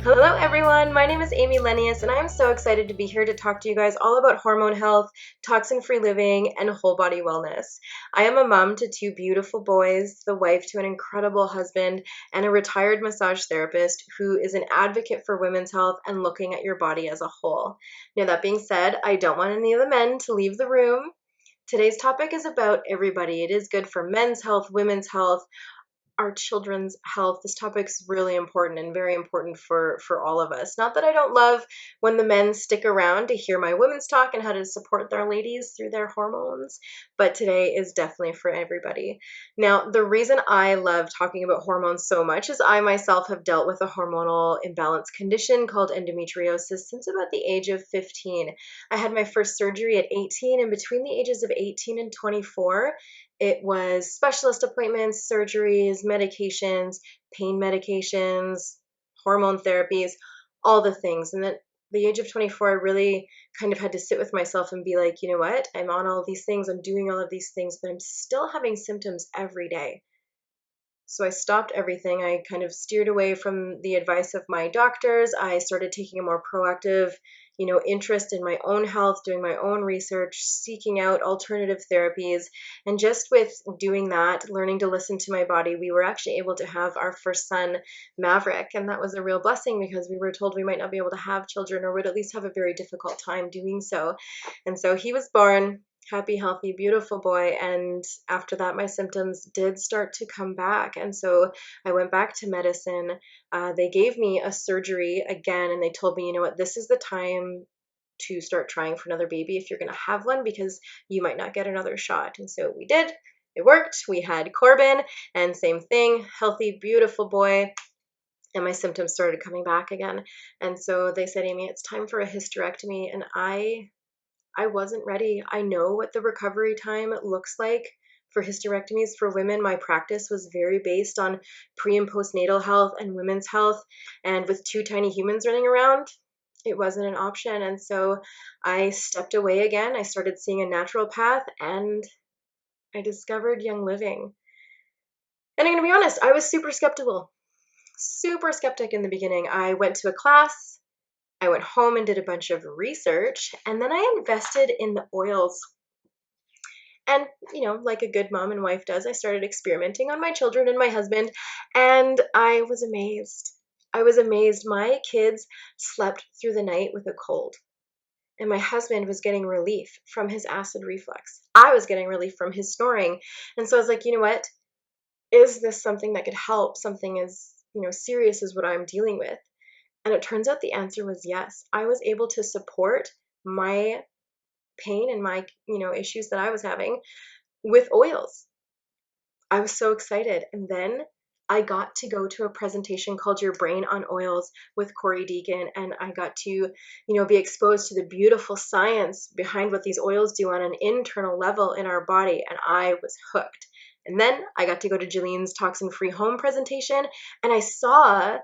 Hello everyone, my name is Amy Lenius and I am so excited to be here to talk to you guys all about hormone health, toxin-free living, and whole body wellness. I am a mom to two beautiful boys, the wife to an incredible husband, and a retired massage therapist who is an advocate for women's health and looking at your body as a whole. Now that being said, I don't want any of the men to leave the room. Today's topic is about everybody. It is good for men's health, women's health, our children's health. This topic's really important and very important for all of us. Not that I don't love when the men stick around to hear my women's talk and how to support their ladies through their hormones, but today is definitely for everybody. Now, the reason I love talking about hormones so much is I myself have dealt with a hormonal imbalance condition called endometriosis since about the age of 15. I had my first surgery at 18, and between the ages of 18 and 24, it was specialist appointments, surgeries, medications, pain medications, hormone therapies, all the things. And then at the age of 24, I really kind of had to sit with myself and be like, you know what? I'm on all these things, I'm doing all of these things, but I'm still having symptoms every day. So I stopped everything. I kind of steered away from the advice of my doctors. I started taking a more proactive, interest in my own health, doing my own research, seeking out alternative therapies. And just with doing that, learning to listen to my body, we were actually able to have our first son, Maverick. And that was a real blessing because we were told we might not be able to have children or would at least have a very difficult time doing so. And so he was born. Happy, healthy, beautiful boy. And after that, my symptoms did start to come back. And so I went back to medicine. They gave me a surgery again, and they told me, you know what, this is the time to start trying for another baby if you're going to have one because you might not get another shot. And so we did. It worked. We had Corbin, and same thing, healthy, beautiful boy. And my symptoms started coming back again. And so they said, Amy, it's time for a hysterectomy. And I wasn't ready. I know what the recovery time looks like for hysterectomies for women. My practice was very based on pre and postnatal health and women's health. And with two tiny humans running around, it wasn't an option. And so I stepped away again. I started seeing a naturopath and I discovered Young Living. And I'm going to be honest, I was super skeptic in the beginning. I went to a class. I went home and did a bunch of research, and then I invested in the oils. And, like a good mom and wife does, I started experimenting on my children and my husband, and I was amazed. I was amazed. My kids slept through the night with a cold, and my husband was getting relief from his acid reflux. I was getting relief from his snoring. And so I was like, you know what? Is this something that could help? Something as, serious as what I'm dealing with? And it turns out the answer was yes. I was able to support my pain and my, issues that I was having with oils. I was so excited. And then I got to go to a presentation called Your Brain on Oils with Corey Deacon. And I got to, be exposed to the beautiful science behind what these oils do on an internal level in our body. And I was hooked. And then I got to go to Jalene's Toxin Free Home presentation, and I saw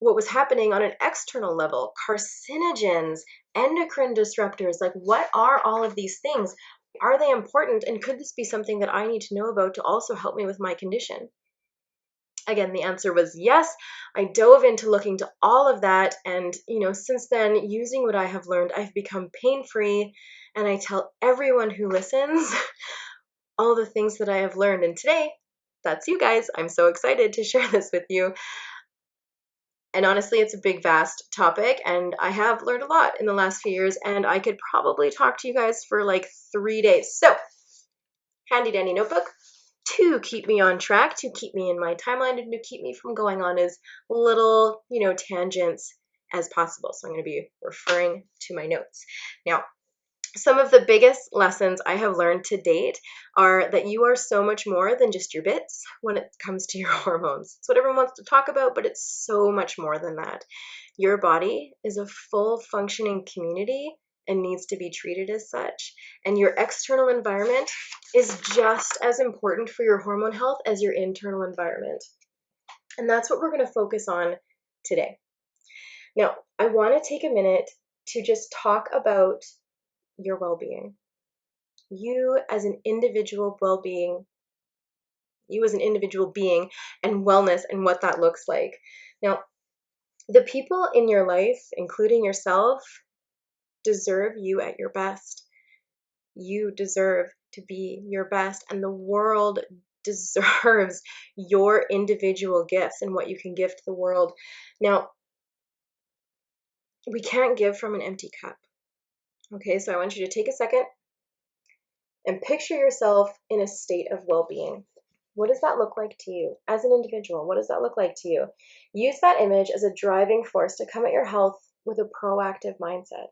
what was happening on an external level, carcinogens, endocrine disruptors. Like, what are all of these things? Are they important? And could this be something that I need to know about to also help me with my condition? Again, the answer was yes. I dove into looking to all of that. And, since then, using what I have learned, I've become pain free. And I tell everyone who listens all the things that I have learned. And today, that's you guys. I'm so excited to share this with you. And honestly, it's a big, vast topic, and I have learned a lot in the last few years, and I could probably talk to you guys for like 3 days. So, handy dandy notebook to keep me on track, to keep me in my timeline, and to keep me from going on as little, tangents as possible. So I'm going to be referring to my notes. Now, some of the biggest lessons I have learned to date are that you are so much more than just your bits when it comes to your hormones. It's what everyone wants to talk about, but it's so much more than that. Your body is a full functioning community and needs to be treated as such. And your external environment is just as important for your hormone health as your internal environment. And that's what we're going to focus on today. Now, I want to take a minute to just talk about your well-being. You as an individual well-being, you as an individual being and wellness and what that looks like. Now, The people in your life, including yourself, deserve you at your best. You deserve to be your best, and the world deserves your individual gifts and what you can give to the world. Now, we can't give from an empty cup. Okay, so I want you to take a second and picture yourself in a state of well-being. What does that look like to you as an individual? What does that look like to you? Use that image as a driving force to come at your health with a proactive mindset.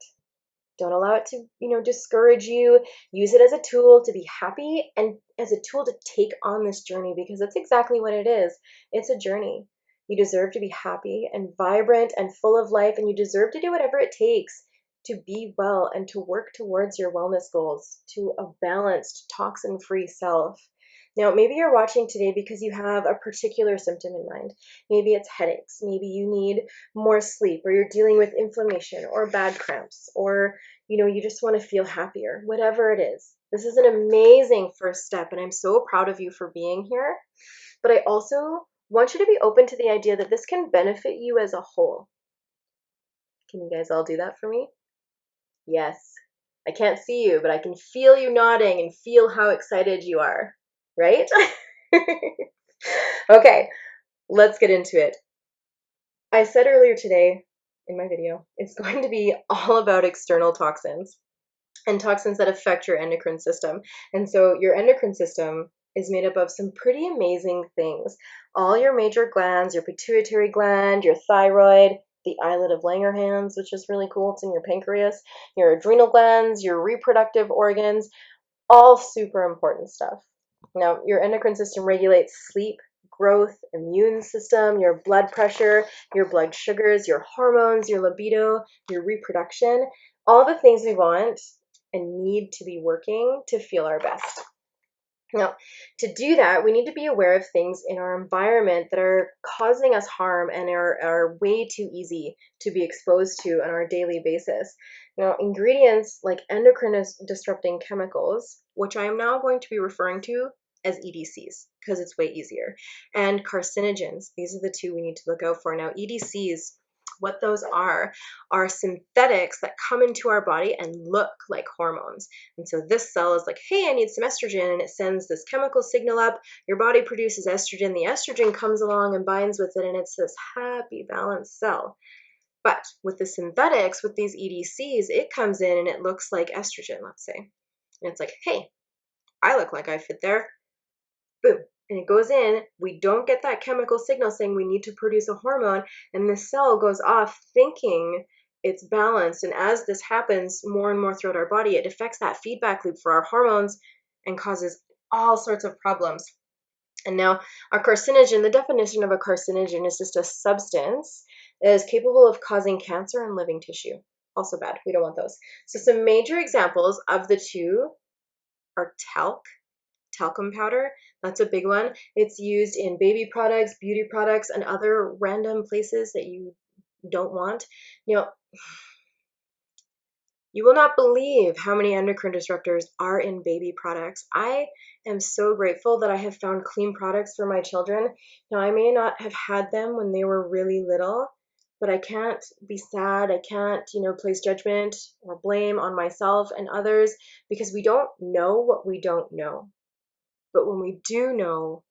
Don't allow it to, discourage you. Use it as a tool to be happy and as a tool to take on this journey, because that's exactly what it is. It's a journey. You deserve to be happy and vibrant and full of life, and you deserve to do whatever it takes to be well and to work towards your wellness goals, to a balanced, toxin-free self. Now, maybe you're watching today because you have a particular symptom in mind. Maybe it's headaches. Maybe you need more sleep, or you're dealing with inflammation or bad cramps, or you just want to feel happier. Whatever it is, this is an amazing first step, and I'm so proud of you for being here. But I also want you to be open to the idea that this can benefit you as a whole. Can you guys all do that for me? Yes. I can't see you, but I can feel you nodding and feel how excited you are, right? Okay, let's get into it. I said earlier today in my video, it's going to be all about external toxins and toxins that affect your endocrine system. And so your endocrine system is made up of some pretty amazing things. All your major glands, your pituitary gland, your thyroid, the islet of Langerhans, which is really cool, it's in your pancreas, your adrenal glands, your reproductive organs, all super important stuff. Now, your endocrine system regulates sleep, growth, immune system, your blood pressure, your blood sugars, your hormones, your libido, your reproduction, all the things we want and need to be working to feel our best. Now, to do that, we need to be aware of things in our environment that are causing us harm and are way too easy to be exposed to on our daily basis. Now, ingredients like endocrine disrupting chemicals, which I am now going to be referring to as EDCs because it's way easier, and carcinogens. These are the two we need to look out for. Now, EDCs, what those are synthetics that come into our body and look like hormones. And so this cell is like, hey, I need some estrogen, and it sends this chemical signal up. Your body produces estrogen. The estrogen comes along and binds with it, and it's this happy, balanced cell. But with the synthetics, with these EDCs, it comes in and it looks like estrogen, let's say. And it's like, hey, I look like I fit there. Boom. And it goes in, we don't get that chemical signal saying we need to produce a hormone, and the cell goes off thinking it's balanced. And as this happens more and more throughout our body, it affects that feedback loop for our hormones and causes all sorts of problems. And now, a carcinogen, the definition of a carcinogen is just a substance that is capable of causing cancer in living tissue. Also bad. We don't want those. So some major examples of the two are talcum powder. That's a big one. It's used in baby products, beauty products, and other random places that you don't want. You will not believe how many endocrine disruptors are in baby products. I am so grateful that I have found clean products for my children. Now, I may not have had them when they were really little, but I can't be sad. I can't, place judgment or blame on myself and others, because we don't know what we don't know. But when we do know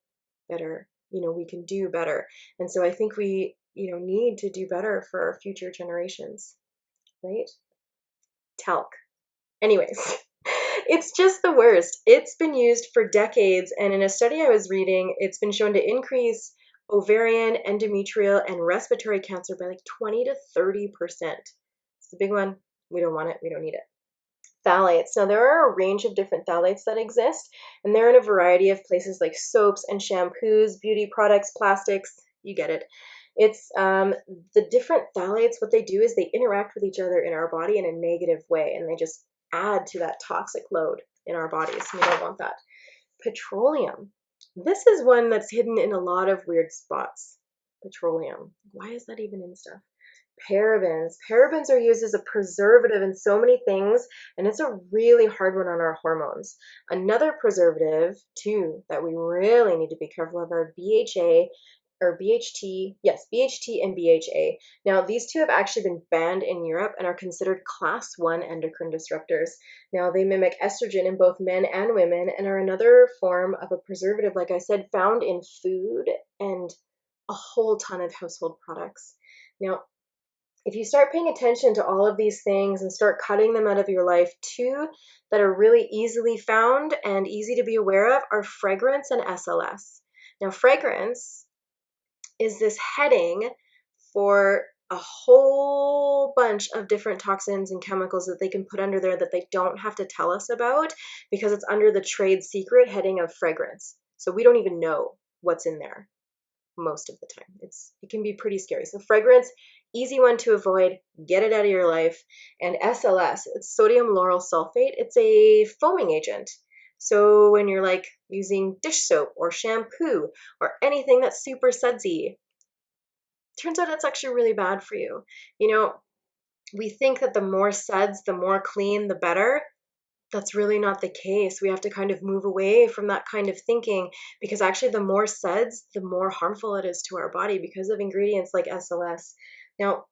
better, we can do better. And so I think we, need to do better for our future generations, right? Talc. Anyways, it's just the worst. It's been used for decades, and in a study I was reading, it's been shown to increase ovarian, endometrial, and respiratory cancer by like 20 to 30%. It's the big one. We don't want it. We don't need it. Phthalates. Now, there are a range of different phthalates that exist, and they're in a variety of places like soaps and shampoos, beauty products, plastics. You get it. It's the different phthalates, what they do is they interact with each other in our body in a negative way, and they just add to that toxic load in our bodies. We don't want that. Petroleum. This is one that's hidden in a lot of weird spots. Petroleum. Why is that even in stuff? Parabens. Parabens are used as a preservative in so many things, and it's a really hard one on our hormones. Another preservative, too, that we really need to be careful of are BHA or BHT, yes, BHT and BHA. Now, these two have actually been banned in Europe and are considered class 1 endocrine disruptors. Now, they mimic estrogen in both men and women and are another form of a preservative, like I said, found in food and a whole ton of household products. Now, if you start paying attention to all of these things and start cutting them out of your life, two that are really easily found and easy to be aware of are fragrance and SLS. Now, fragrance is this heading for a whole bunch of different toxins and chemicals that they can put under there that they don't have to tell us about because it's under the trade secret heading of fragrance. So we don't even know what's in there most of the time. It can be pretty scary. So fragrance, easy one to avoid, get it out of your life. And SLS, it's sodium lauryl sulfate. It's a foaming agent. So when you're like using dish soap or shampoo or anything that's super sudsy, turns out it's actually really bad for you. You know, we think that the more suds, the more clean, the better. That's really not the case. We have to kind of move away from that kind of thinking because actually the more suds, the more harmful it is to our body because of ingredients like SLS. Now,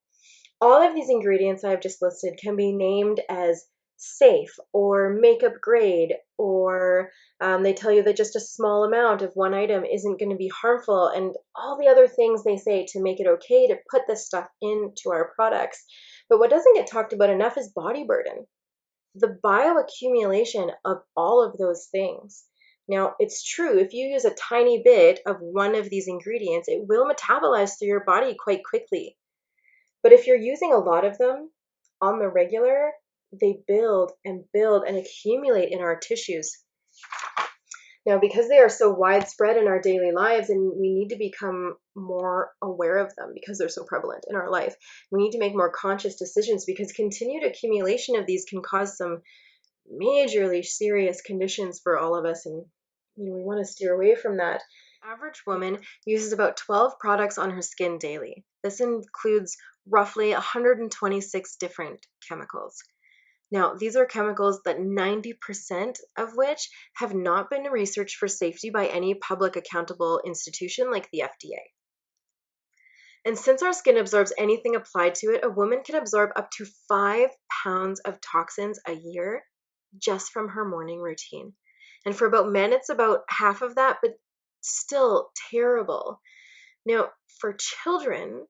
all of these ingredients I've just listed can be named as safe or makeup grade, or they tell you that just a small amount of one item isn't going to be harmful, and all the other things they say to make it okay to put this stuff into our products. But what doesn't get talked about enough is body burden, the bioaccumulation of all of those things. Now, it's true, if you use a tiny bit of one of these ingredients, it will metabolize through your body quite quickly. But if you're using a lot of them on the regular, they build and accumulate in our tissues. Now, because they are so widespread in our daily lives and we need to become more aware of them because they're so prevalent in our life, we need to make more conscious decisions because continued accumulation of these can cause some majorly serious conditions for all of us, and we want to steer away from that. Average woman uses about 12 products on her skin daily. This includes roughly 126 different chemicals. Now, these are chemicals that 90% of which have not been researched for safety by any public accountable institution like the FDA. And since our skin absorbs anything applied to it, a woman can absorb up to 5 pounds of toxins a year just from her morning routine. And for about men, it's about half of that, but still terrible. Now, for children,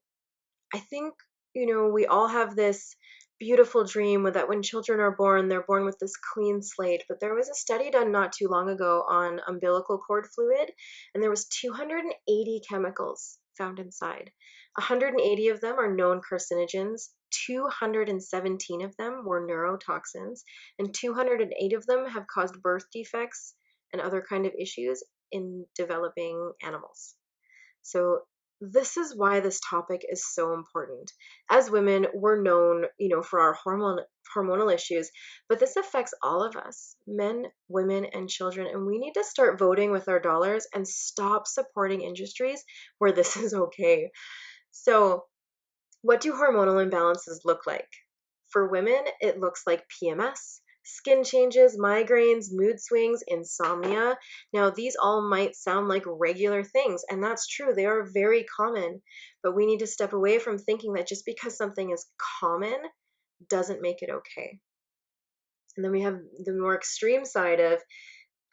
I think, we all have this beautiful dream that when children are born, they're born with this clean slate. But there was a study done not too long ago on umbilical cord fluid, and there was 280 chemicals found inside. 180 of them are known carcinogens, 217 of them were neurotoxins, and 208 of them have caused birth defects and other kind of issues in developing animals. So this is why this topic is so important. As women, we're known, for our hormonal issues, but this affects all of us, men, women, and children, and we need to start voting with our dollars and stop supporting industries where this is okay. So, what do hormonal imbalances look like? For women, it looks like PMS, skin changes, migraines, mood swings, insomnia. Now, these all might sound like regular things, and that's true. They are very common, but we need to step away from thinking that just because something is common doesn't make it okay. And then we have the more extreme side of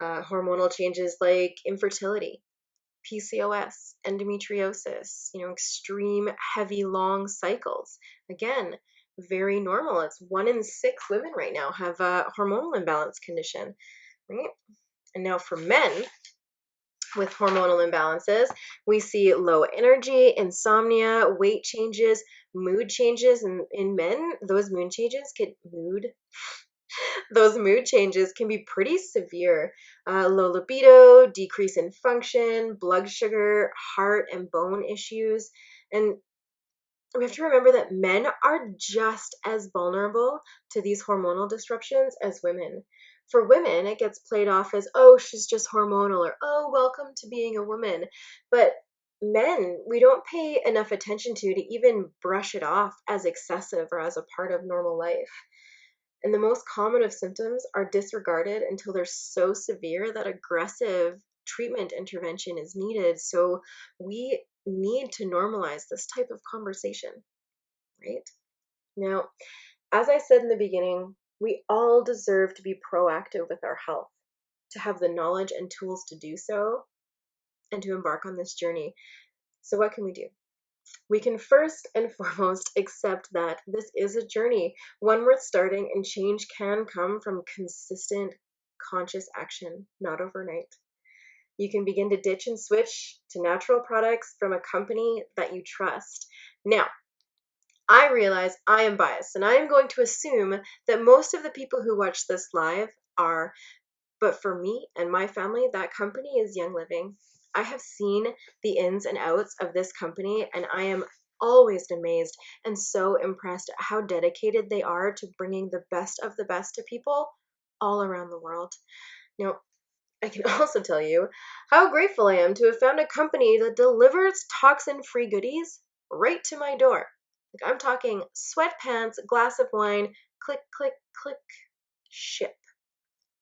hormonal changes like infertility, PCOS, endometriosis, extreme, heavy, long cycles. Again, very normal. It's 1 in 6 women right now have a hormonal imbalance condition, right? And now for men with hormonal imbalances, we see low energy, insomnia, weight changes, mood changes. And in men, those mood changes can be pretty severe. Low libido, decrease in function, blood sugar, heart and bone issues. And we have to remember that men are just as vulnerable to these hormonal disruptions as women. For women, it gets played off as, oh, she's just hormonal, or, oh, welcome to being a woman. But men, we don't pay enough attention to even brush it off as excessive or as a part of normal life. And the most common of symptoms are disregarded until they're so severe that aggressive treatment intervention is needed. So we need to normalize this type of conversation, right? Now, as I said in the beginning, we all deserve to be proactive with our health, to have the knowledge and tools to do so, and to embark on this journey. So, what can we do? We can first and foremost accept that this is a journey, one worth starting, and change can come from consistent, conscious action, not overnight. You can begin to ditch and switch to natural products from a company that you trust. Now, I realize I am biased, and I am going to assume that most of the people who watch this live are, but for me and my family, that company is Young Living. I have seen the ins and outs of this company, and I am always amazed and so impressed at how dedicated they are to bringing the best of the best to people all around the world. Now, I can also tell you how grateful I am to have found a company that delivers toxin-free goodies right to my door. Like, I'm talking sweatpants, glass of wine, click, click, click, ship.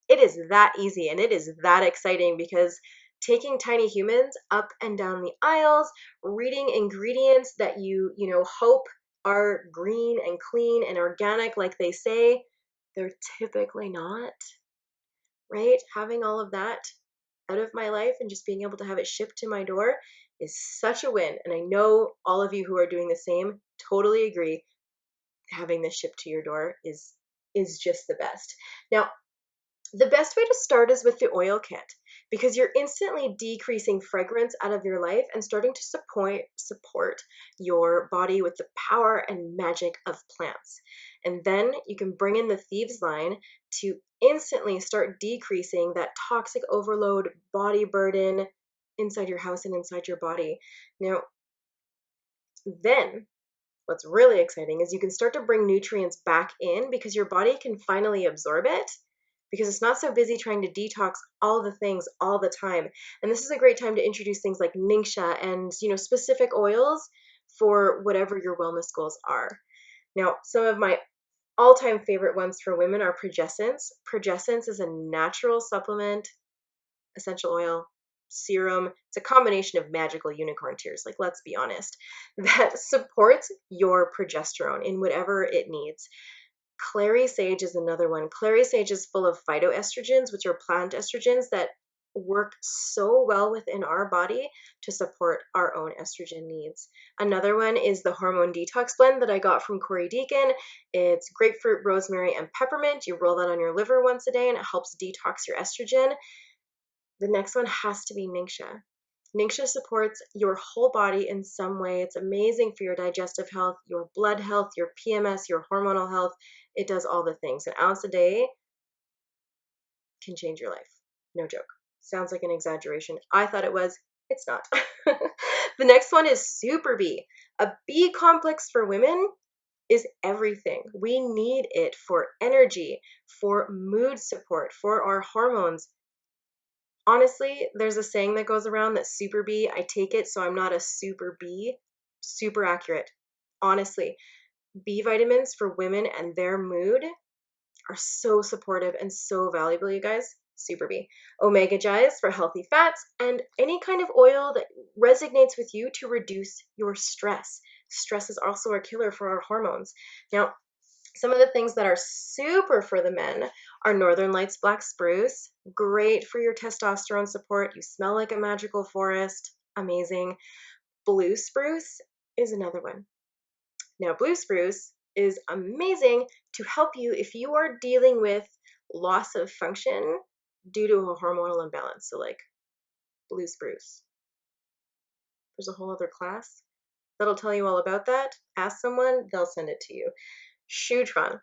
It is that easy and it is that exciting because taking tiny humans up and down the aisles, reading ingredients that you hope are green and clean and organic like they say, they're typically not, right? Having all of that out of my life and just being able to have it shipped to my door is such a win. And I know all of you who are doing the same totally agree. Having this shipped to your door is just the best. Now, the best way to start is with the oil kit because you're instantly decreasing fragrance out of your life and starting to support your body with the power and magic of plants. And then you can bring in the thieves line to instantly start decreasing that toxic overload body burden inside your house and inside your body. Now, then what's really exciting is you can start to bring nutrients back in because your body can finally absorb it because it's not so busy trying to detox all the things all the time. And this is a great time to introduce things like Ningxia and, specific oils for whatever your wellness goals are. Now, some of my all-time favorite ones for women are Progessence. Progessence is a natural supplement, essential oil, serum. It's a combination of magical unicorn tears, like, let's be honest, that supports your progesterone in whatever it needs. Clary sage is another one. Clary sage is full of phytoestrogens, which are plant estrogens that work so well within our body to support our own estrogen needs. Another one is the hormone detox blend that I got from Corey Deacon. It's grapefruit, rosemary, and peppermint. You roll that on your liver once a day and it helps detox your estrogen. The next one has to be Ningxia. Ningxia supports your whole body in some way. It's amazing for your digestive health, your blood health, your PMS, your hormonal health. It does all the things. An ounce a day can change your life. No joke. Sounds like an exaggeration. I thought it was. It's not. The next one is Super B. A B complex for women is everything. We need it for energy, for mood support, for our hormones. Honestly, there's a saying that goes around that super B, I take it so I'm not a super B. Super accurate. Honestly, B vitamins for women and their mood are so supportive and so valuable, you guys. Super B. Omega Gi's for healthy fats and any kind of oil that resonates with you to reduce your stress. Stress is also a killer for our hormones. Now, some of the things that are super for the men are Northern Lights Black Spruce, great for your testosterone support. You smell like a magical forest, amazing. Blue Spruce is another one. Now, Blue Spruce is amazing to help you if you are dealing with loss of function due to a hormonal imbalance. So, like Blue Spruce. There's a whole other class that'll tell you all about that. Ask someone, they'll send it to you. Shutron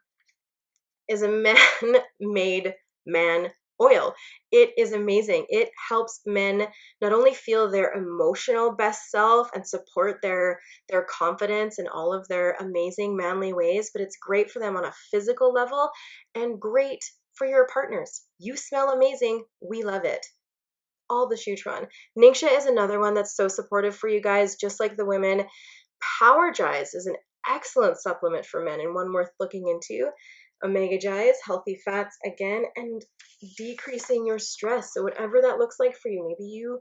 is a man-made man oil. It is amazing. It helps men not only feel their emotional best self and support their confidence and all of their amazing manly ways, but it's great for them on a physical level and great for your partners. You smell amazing. We love it. All the Shutron. Ningxia is another one that's so supportive for you guys, just like the women. Power Gi's is an excellent supplement for men and one worth looking into. Omega Gi's, healthy fats again, and decreasing your stress. So whatever that looks like for you, maybe you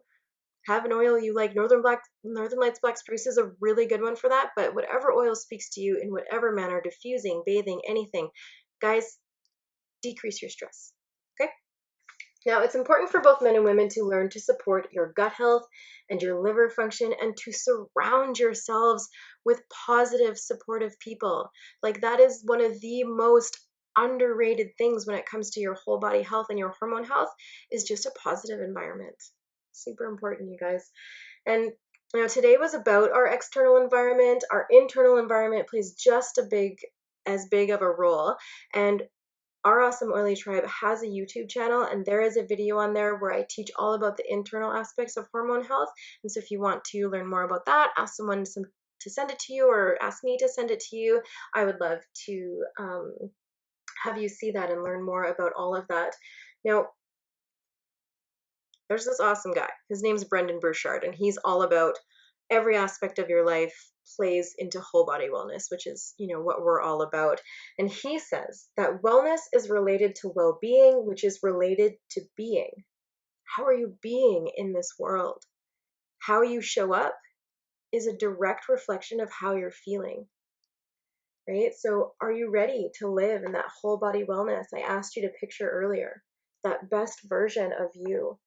have an oil you like. Northern Lights black spruce is a really good one for that, but whatever oil speaks to you in whatever manner, diffusing, bathing, anything, guys, decrease your stress. Okay? Now, it's important for both men and women to learn to support your gut health and your liver function and to surround yourselves with positive, supportive people. Like, that is one of the most underrated things when it comes to your whole body health and your hormone health is just a positive environment. Super important, you guys. And today was about our external environment. Our internal environment plays just as big of a role. And our Awesome Oily Tribe has a YouTube channel, and there is a video on there where I teach all about the internal aspects of hormone health. And so if you want to learn more about that, ask someone to send it to you, or ask me to send it to you. I would love to have you see that and learn more about all of that. Now, there's this awesome guy. His name's Brendan Burchard, and he's all about every aspect of your life plays into whole body wellness, which is, what we're all about. And he says that wellness is related to well-being, which is related to being. How are you being in this world? How you show up is a direct reflection of how you're feeling, right? So are you ready to live in that whole body wellness I asked you to picture earlier, that best version of you?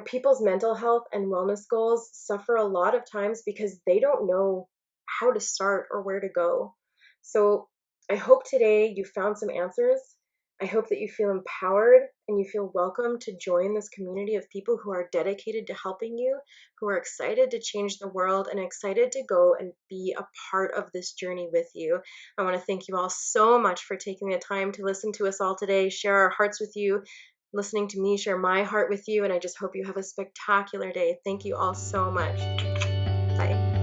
People's mental health and wellness goals suffer a lot of times because they don't know how to start or where to go. So I hope today you found some answers. I hope that you feel empowered and you feel welcome to join this community of people who are dedicated to helping you, who are excited to change the world and excited to go and be a part of this journey with you. I want to thank you all so much for taking the time to listen to us all today, share our hearts with you, listening to me share my heart with you, and I just hope you have a spectacular day. Thank you all so much. Bye.